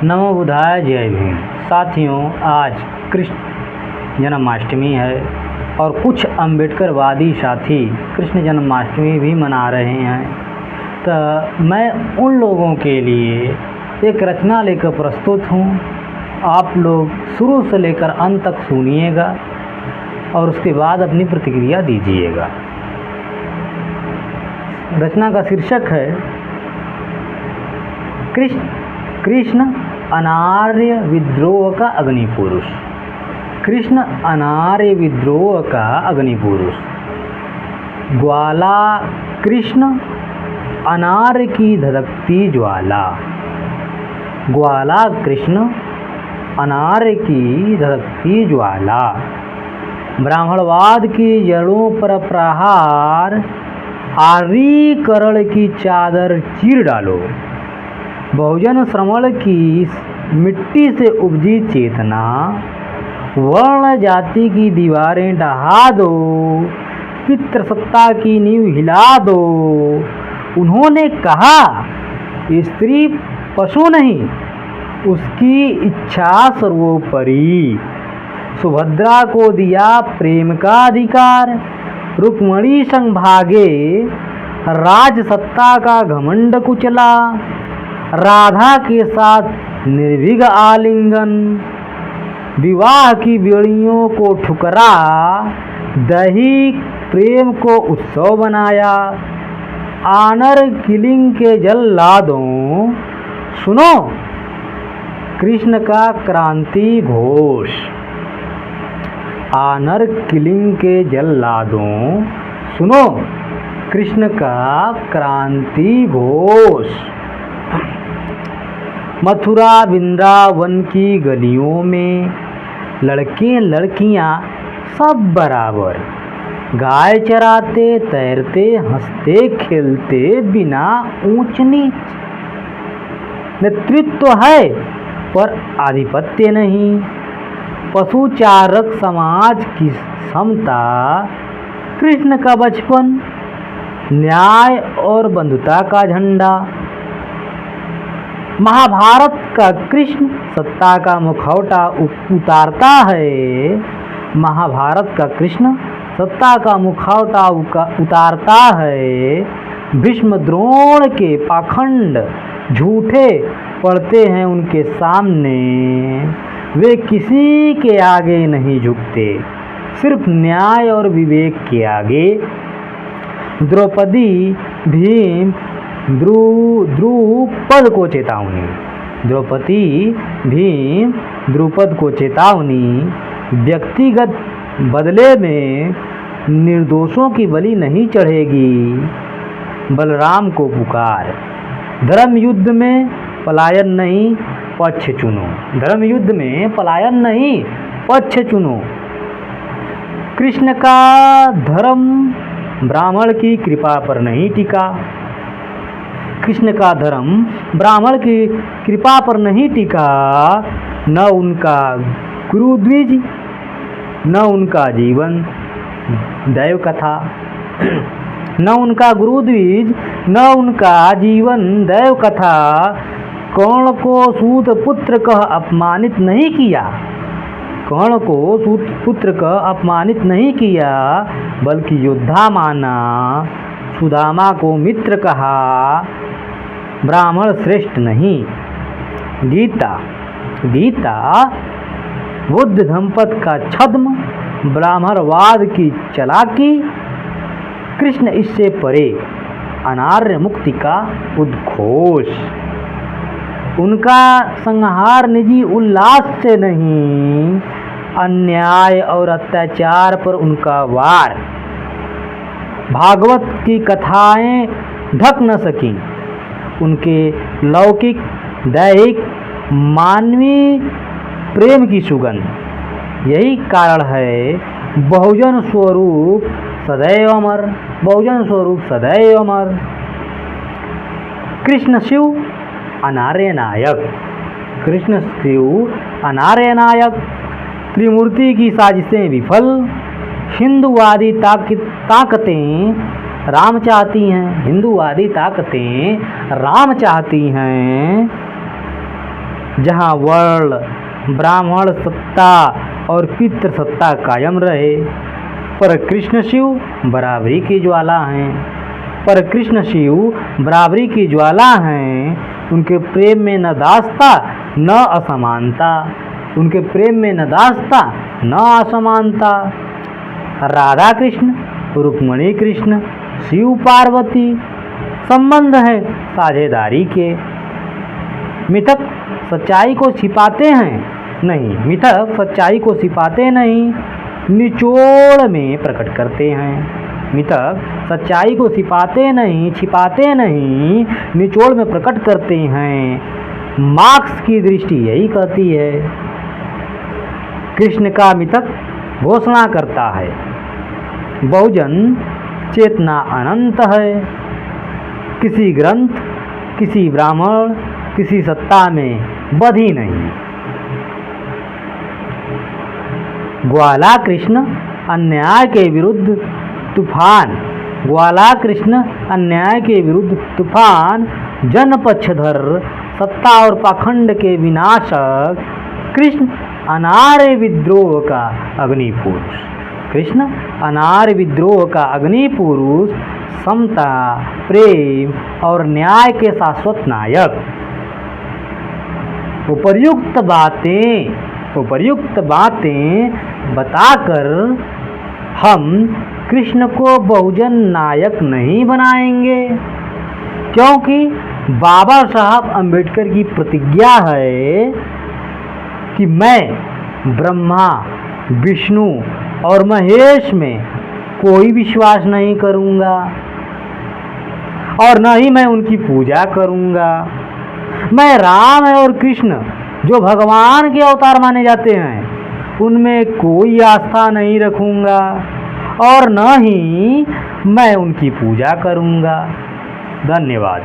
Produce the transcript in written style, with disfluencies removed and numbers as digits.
नमो बुद्धाय, जय भीम। साथियों, आज कृष्ण जन्माष्टमी है और कुछ अम्बेडकरवादी साथी कृष्ण जन्माष्टमी भी मना रहे हैं। तो मैं उन लोगों के लिए एक रचना लेकर प्रस्तुत हूँ। आप लोग शुरू से लेकर अंत तक सुनिएगा और उसके बाद अपनी प्रतिक्रिया दीजिएगा। रचना का शीर्षक है कृष्ण अनार्य विद्रोह का अग्निपुरुष। कृष्ण अनार्य विद्रोह का अग्निपुरुष। ग्वाला कृष्ण अनार्य की धधकती ज्वाला। ग्वाला कृष्ण अनार्य की धधकती ज्वाला। ब्राह्मणवाद की जड़ों पर प्रहार, आर्यीकरण की चादर चीर डालो। बहुजन श्रमण की मिट्टी से उपजी चेतना, वर्ण जाति की दीवारें ढहा दो, पितृसत्ता की नींव हिला दो। उन्होंने कहा स्त्री पशु नहीं, उसकी इच्छा सर्वोपरि। सुभद्रा को दिया प्रेम का अधिकार, रुक्मणी संग भागे, राज सत्ता का घमंड कुचला। राधा के साथ निर्भीक आलिंगन, विवाह की बेड़ियों को ठुकरा, दैहिक प्रेम को उत्सव बनाया। आनर किलिंग के जल्लादों, सुनो कृष्ण का क्रांति घोष। आनर किलिंग के जल्लादों, सुनो कृष्ण का क्रांति घोष। मथुरा वृंदावन की गलियों में लड़के लड़कियां सब बराबर, गाय चराते, तैरते, हंसते खेलते, बिना ऊंच नीच। नेतृत्व है पर आधिपत्य नहीं। पशुचारक समाज की समता। कृष्ण का बचपन, न्याय और बंधुता का झंडा। महाभारत का कृष्ण सत्ता का मुखौटा उतारता है। महाभारत का कृष्ण सत्ता का मुखौटा उतारता है। भीष्म द्रोण के पाखंड झूठे पड़ते हैं उनके सामने। वे किसी के आगे नहीं झुकते, सिर्फ न्याय और विवेक के आगे। द्रौपदी भीम द्रुपद को चेतावनी। द्रौपदी भीम द्रुपद को चेतावनी। व्यक्तिगत बदले में निर्दोषों की बलि नहीं चढ़ेगी। बलराम को पुकार। धर्म युद्ध में पलायन नहीं, पक्ष चुनो। धर्म युद्ध में पलायन नहीं, पक्ष चुनो। कृष्ण का धर्म ब्राह्मण की कृपा पर नहीं टिका। कृष्ण का धर्म ब्राह्मण की कृपा पर नहीं टिका। न उनका गुरुद्विज, न उनका जीवन दैव कथा। न उनका गुरुद्विज, न उनका जीवन दैव कथा। कर्ण को सूत पुत्र कह अपमानित नहीं किया। कर्ण को सूत पुत्र कह अपमानित नहीं किया, बल्कि योद्धा माना। सुदामा को मित्र कहा। ब्राह्मण श्रेष्ठ नहीं। गीता बुद्ध धम्पत का छद्म, ब्राह्मणवाद की चलाकी। कृष्ण इससे परे, अनार्य मुक्ति का उद्घोष। उनका संहार निजी उल्लास से नहीं, अन्याय और अत्याचार पर उनका वार। भागवत की कथाएं ढक न सकी उनके लौकिक, दैहिक, मानवीय प्रेम की सुगंध। यही कारण है बहुजन स्वरूप सदैव अमर। बहुजन स्वरूप सदैव अमर। कृष्ण शिव अनार्य नायक। कृष्ण शिव अनार्य नायक। त्रिमूर्ति की साजिशें विफल। हिंदुवादी ताकतें राम चाहती हैं। हिंदुवादी ताकतें राम चाहती हैं। जहाँ वर्ण ब्राह्मण सत्ता और पितृ सत्ता कायम रहे। पर कृष्ण शिव बराबरी की ज्वाला हैं, पर कृष्ण शिव बराबरी की ज्वाला हैं। उनके प्रेम में न दास्ता न असमानता, उनके प्रेम में न दास्ता न असमानता। राधा कृष्ण, रुक्मणी कृष्ण, शिव पार्वती संबंध है साझेदारी के। मिथक सच्चाई को छिपाते हैं नहीं, मिथक सच्चाई को छिपाते नहीं, निचोड़ में प्रकट करते हैं। मिथक सच्चाई को छिपाते नहीं, निचोड़ में प्रकट करते हैं। मार्क्स की दृष्टि यही कहती है। कृष्ण का मिथक घोषणा करता है, बहुजन चेतना अनंत है। किसी ग्रंथ, किसी ब्राह्मण, किसी सत्ता में बधी नहीं। ग्वाला कृष्ण अन्याय के विरुद्ध तूफान, ग्वाला कृष्ण अन्याय के विरुद्ध तूफान, जन पक्षधर सत्ता और पाखंड के विनाशक। कृष्ण अनार्य विद्रोह का अग्नि पुरुष, कृष्ण अनार्य विद्रोह का अग्नि पुरुष, समता, प्रेम और न्याय के शाश्वत नायक। उपर्युक्त बातें बताकर हम कृष्ण को बहुजन नायक नहीं बनाएंगे, क्योंकि बाबा साहब अम्बेडकर की प्रतिज्ञा है कि मैं ब्रह्मा, विष्णु और महेश में कोई विश्वास नहीं करूंगा और न ही मैं उनकी पूजा करूंगा। मैं राम और कृष्ण जो भगवान के अवतार माने जाते हैं उनमें कोई आस्था नहीं रखूंगा और न ही मैं उनकी पूजा करूंगा। धन्यवाद।